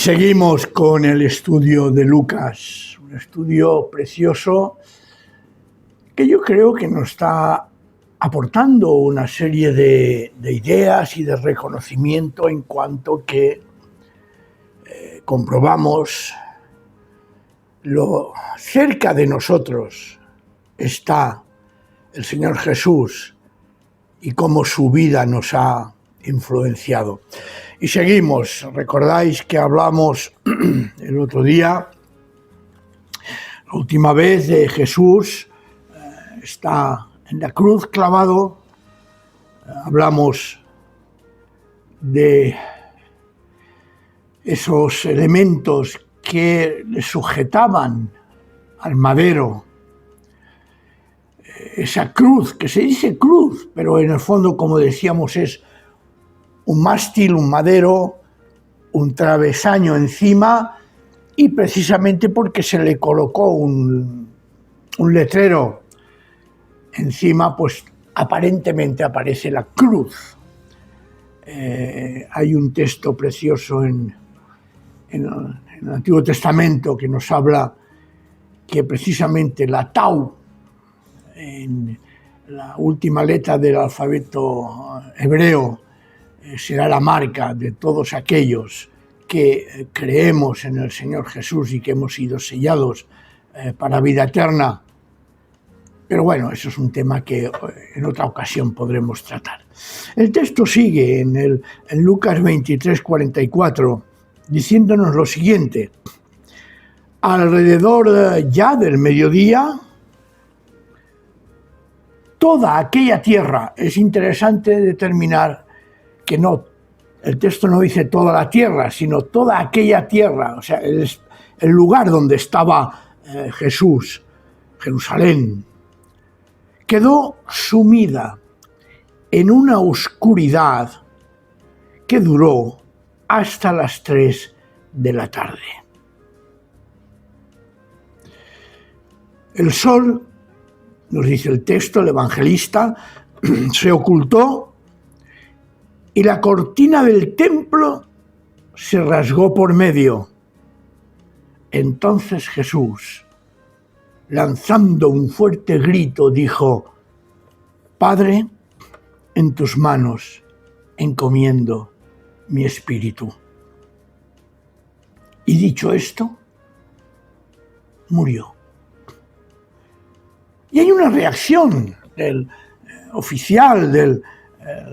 Seguimos con el estudio de Lucas, un estudio precioso que yo creo que nos está aportando una serie de ideas y de reconocimiento en cuanto que comprobamos lo cerca de nosotros está el Señor Jesús y cómo su vida nos ha influenciado. Y seguimos. Recordáis que hablamos el otro día, la última vez, de Jesús, está en la cruz clavado. Hablamos de esos elementos que le sujetaban al madero, esa cruz, que se dice cruz, pero en el fondo, como decíamos, es un mástil, un madero, un travesaño encima, y precisamente porque se le colocó un letrero encima, pues aparentemente aparece la cruz. Hay un texto precioso en el Antiguo Testamento que nos habla que precisamente la tau, en la última letra del alfabeto hebreo, será la marca de todos aquellos que creemos en el Señor Jesús y que hemos sido sellados para vida eterna. Pero bueno, eso es un tema que en otra ocasión podremos tratar. El texto sigue en Lucas 23:44, diciéndonos lo siguiente: alrededor ya del mediodía, toda aquella tierra, es interesante determinar que no, el texto no dice toda la tierra, sino toda aquella tierra, o sea, el lugar donde estaba Jesús, Jerusalén, quedó sumida en una oscuridad que duró hasta las 3 de la tarde. El sol, nos dice el texto, el evangelista, se ocultó y la cortina del templo se rasgó por medio. Entonces Jesús, lanzando un fuerte grito, dijo: Padre, en tus manos encomiendo mi espíritu. Y dicho esto, murió. Y hay una reacción del oficial, del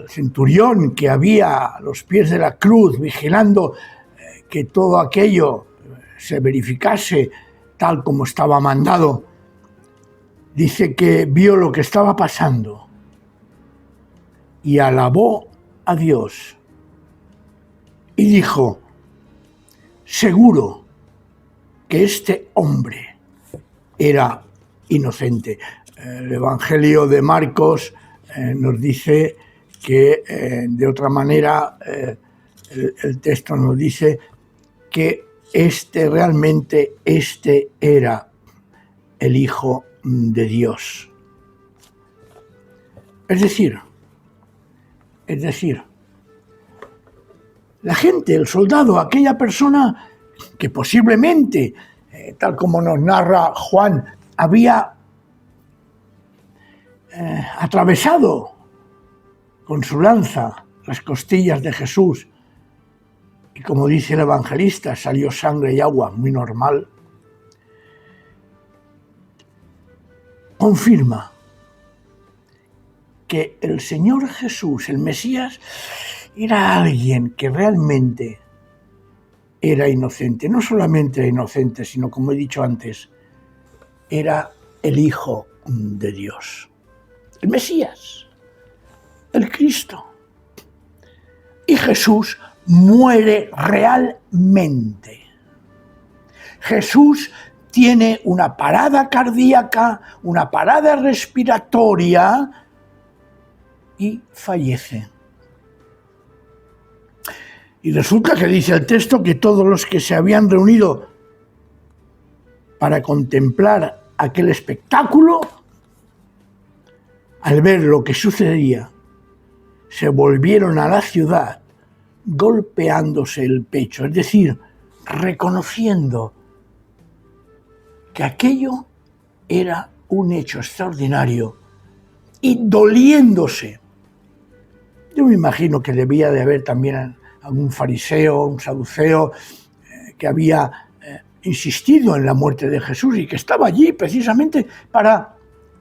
centurión que había a los pies de la cruz vigilando que todo aquello se verificase tal como estaba mandado. Dice que vio lo que estaba pasando y alabó a Dios y dijo: seguro que este hombre era inocente. El Evangelio de Marcos nos dice que de otra manera el texto nos dice que realmente era el Hijo de Dios. Es decir, la gente, el soldado, aquella persona que posiblemente, tal como nos narra Juan, había atravesado con su lanza las costillas de Jesús, y como dice el evangelista, salió sangre y agua, muy normal, confirma que el Señor Jesús, el Mesías, era alguien que realmente era inocente. No solamente era inocente, sino, como he dicho antes, era el Hijo de Dios. El Mesías, el Cristo. Y Jesús muere realmente. Jesús tiene una parada cardíaca, una parada respiratoria y fallece. Y resulta que dice el texto que todos los que se habían reunido para contemplar aquel espectáculo, al ver lo que sucedía, se volvieron a la ciudad golpeándose el pecho. Es decir, reconociendo que aquello era un hecho extraordinario y doliéndose. Yo me imagino que debía de haber también algún fariseo, un saduceo, que había insistido en la muerte de Jesús y que estaba allí precisamente para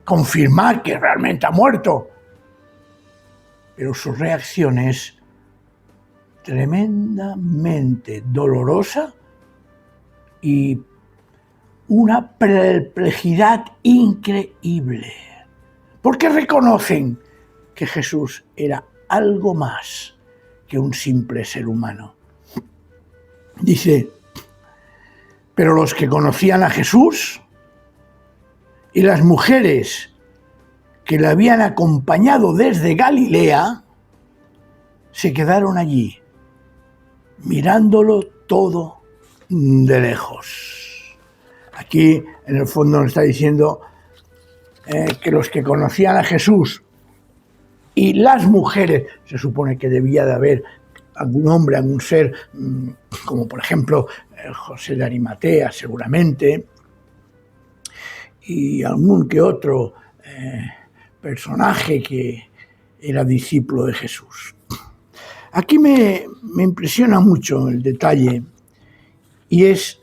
confirmar que realmente ha muerto. Pero su reacción es tremendamente dolorosa y una perplejidad increíble, porque reconocen que Jesús era algo más que un simple ser humano. Dice, pero los que conocían a Jesús y las mujeres que le habían acompañado desde Galilea se quedaron allí, mirándolo todo de lejos. Aquí, en el fondo, nos está diciendo que los que conocían a Jesús y las mujeres, se supone que debía de haber algún hombre, algún ser, como por ejemplo José de Arimatea, seguramente, y algún que otro personaje que era discípulo de Jesús. Aquí me impresiona mucho el detalle, y es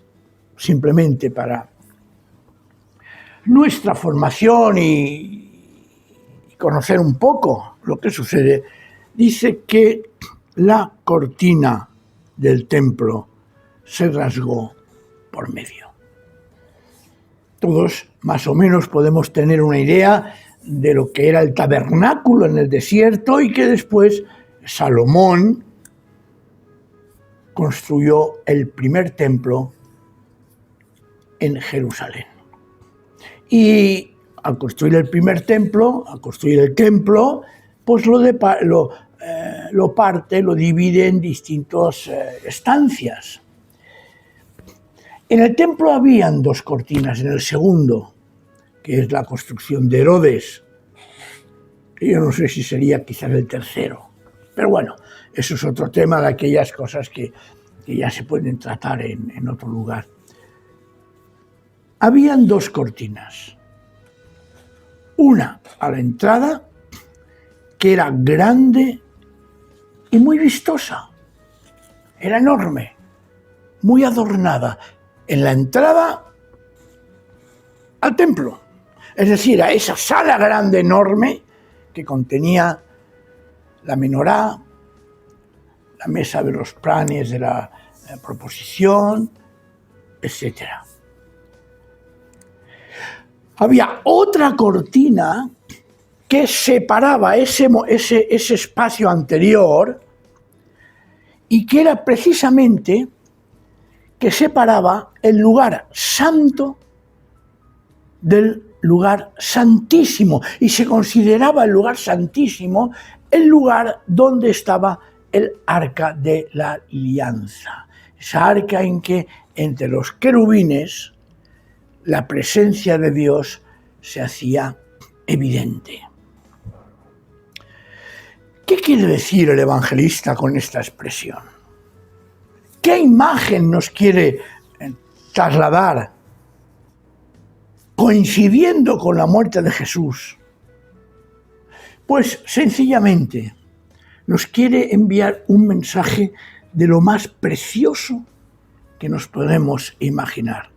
simplemente para nuestra formación y conocer un poco lo que sucede. Dice que la cortina del templo se rasgó por medio. Todos más o menos podemos tener una idea de lo que era el tabernáculo en el desierto y que después Salomón construyó el primer templo en Jerusalén. Y al construir el primer templo, pues lo divide en distintas estancias. En el templo habían 2 cortinas, en el segundo, que es la construcción de Herodes, que yo no sé si sería quizás el tercero, pero bueno, eso es otro tema de aquellas cosas que ya se pueden tratar en otro lugar. Habían 2 cortinas, una a la entrada, que era grande y muy vistosa, era enorme, muy adornada, en la entrada al templo, es decir, a esa sala grande, enorme, que contenía la menorá, la mesa de los planes de la proposición, etc. Había otra cortina que separaba ese espacio anterior y que era precisamente que separaba el lugar santo del lugar santísimo, y se consideraba el lugar santísimo el lugar donde estaba el arca de la alianza, esa arca en que entre los querubines la presencia de Dios se hacía evidente. ¿Qué quiere decir el evangelista con esta expresión? ¿Qué imagen nos quiere trasladar coincidiendo con la muerte de Jesús? Pues sencillamente nos quiere enviar un mensaje de lo más precioso que nos podemos imaginar.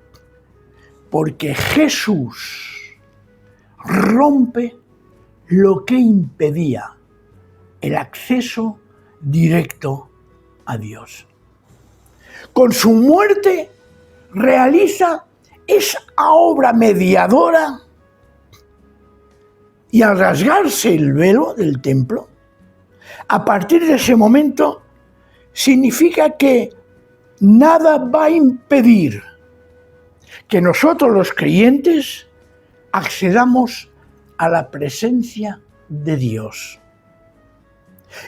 Porque Jesús rompe lo que impedía el acceso directo a Dios. Con su muerte realiza esa obra mediadora, y al rasgarse el velo del templo, a partir de ese momento significa que nada va a impedir que nosotros los creyentes accedamos a la presencia de Dios.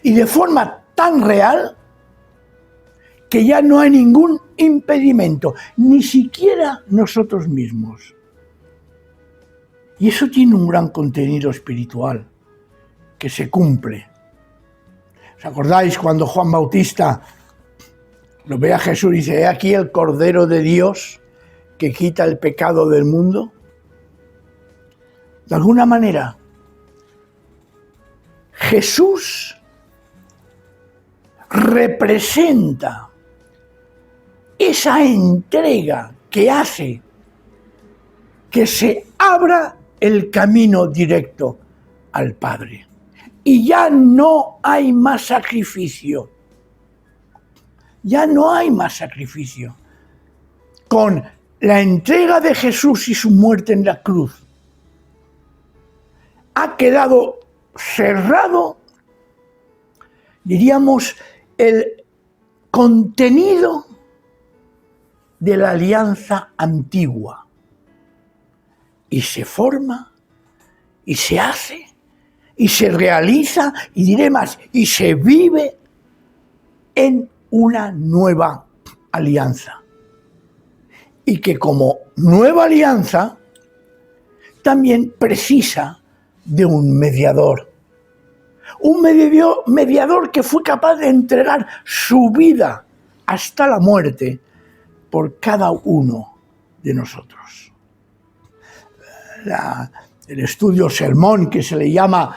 Y de forma tan real que ya no hay ningún impedimento, ni siquiera nosotros mismos. Y eso tiene un gran contenido espiritual que se cumple. ¿Os acordáis cuando Juan Bautista Lo ve a Jesús y dice, he aquí el Cordero de Dios que quita el pecado del mundo. De alguna manera, Jesús representa esa entrega que hace que se abra el camino directo al Padre. Y ya no hay más sacrificio. Ya no hay más sacrificio. Con la entrega de Jesús y su muerte en la cruz, ha quedado cerrado, diríamos, el contenido de la alianza antigua. Y se forma, y se hace, y se realiza, y diré más, y se vive en una nueva alianza. Y que como nueva alianza también precisa de un mediador. Un mediador que fue capaz de entregar su vida hasta la muerte por cada uno de nosotros. El estudio sermón que se le llama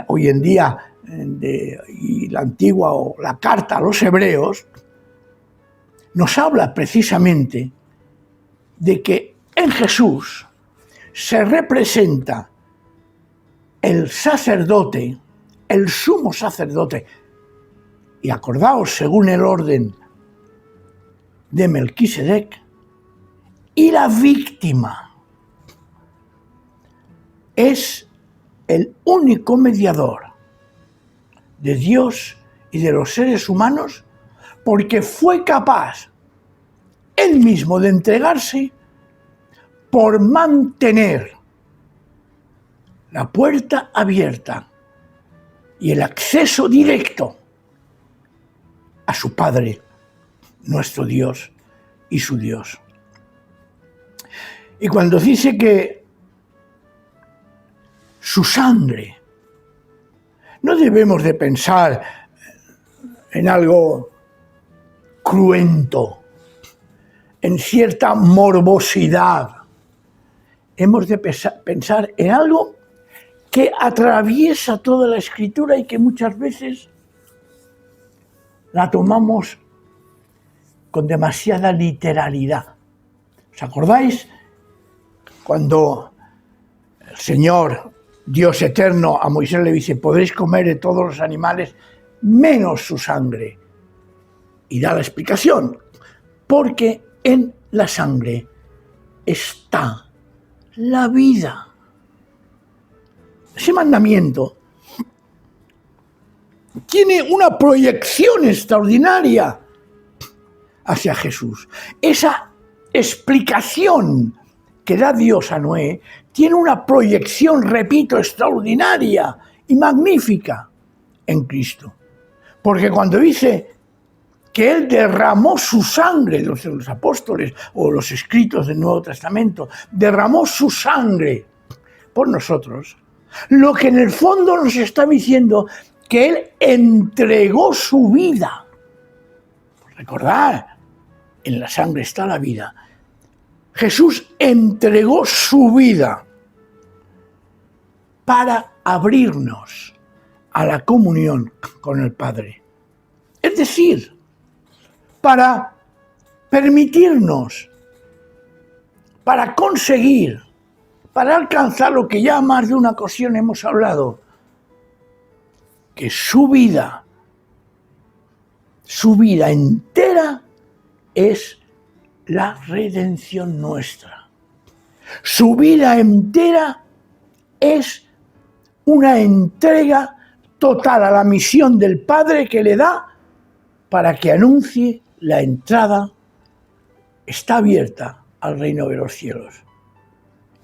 hoy en día y la antigua o la carta a los hebreos nos habla precisamente de que en Jesús se representa el sacerdote, el sumo sacerdote, y acordaos según el orden de Melquisedec, y la víctima. Es el único mediador de Dios y de los seres humanos porque fue capaz él mismo de entregarse por mantener la puerta abierta y el acceso directo a su Padre, nuestro Dios y su Dios. Y cuando dice que su sangre, no debemos de pensar en algo cruento, en cierta morbosidad. Hemos de pensar en algo que atraviesa toda la Escritura y que muchas veces la tomamos con demasiada literalidad. ¿Os acordáis cuando el Señor, Dios eterno, a Moisés le dice, podréis comer de todos los animales menos su sangre? Y da la explicación, porque en la sangre está la vida. Ese mandamiento tiene una proyección extraordinaria hacia Jesús. Esa explicación que da Dios a Noé tiene una proyección, repito, extraordinaria y magnífica en Cristo. Porque cuando dice que Él derramó su sangre, los apóstoles o los escritos del Nuevo Testamento, derramó su sangre por nosotros, lo que en el fondo nos está diciendo que Él entregó su vida. Recordad, en la sangre está la vida. Jesús entregó su vida para abrirnos a la comunión con el Padre. Es decir, para permitirnos, para conseguir, para alcanzar lo que ya más de una ocasión hemos hablado, que su vida entera es la redención nuestra. Su vida entera es una entrega total a la misión del Padre que le da para que anuncie la entrada, está abierta al reino de los cielos.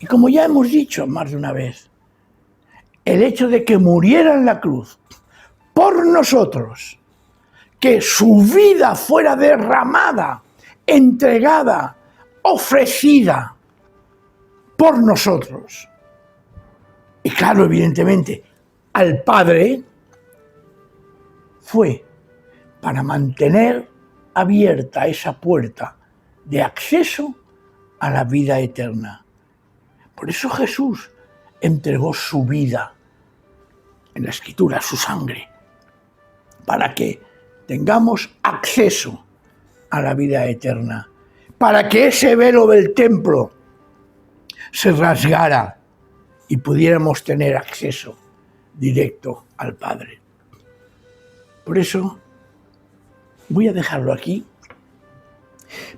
Y como ya hemos dicho más de una vez, el hecho de que muriera en la cruz por nosotros, que su vida fuera derramada, entregada, ofrecida por nosotros, y claro, evidentemente, al Padre, fue para mantener abierta esa puerta de acceso a la vida eterna. Por eso Jesús entregó su vida, en la Escritura, su sangre, para que tengamos acceso a la vida eterna, para que ese velo del templo se rasgara y pudiéramos tener acceso directo al Padre. Por eso voy a dejarlo aquí,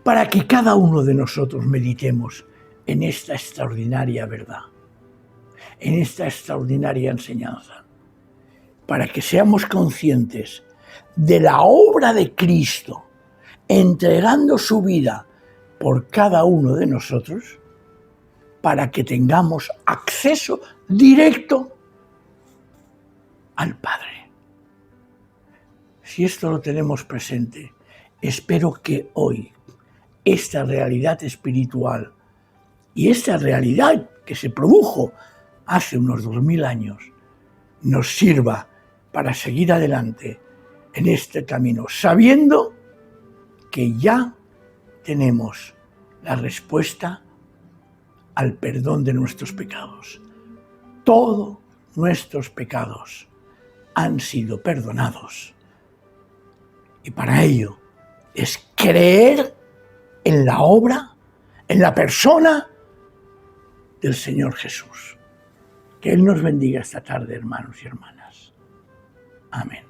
para que cada uno de nosotros meditemos en esta extraordinaria verdad, en esta extraordinaria enseñanza, para que seamos conscientes de la obra de Cristo, entregando su vida por cada uno de nosotros, para que tengamos acceso directo al Padre. Si esto lo tenemos presente, espero que hoy esta realidad espiritual y esta realidad que se produjo hace unos 2000 años nos sirva para seguir adelante en este camino, sabiendo que ya tenemos la respuesta al perdón de nuestros pecados. Todos nuestros pecados han sido perdonados. Y para ello es creer en la obra, en la persona del Señor Jesús. Que Él nos bendiga esta tarde, hermanos y hermanas. Amén.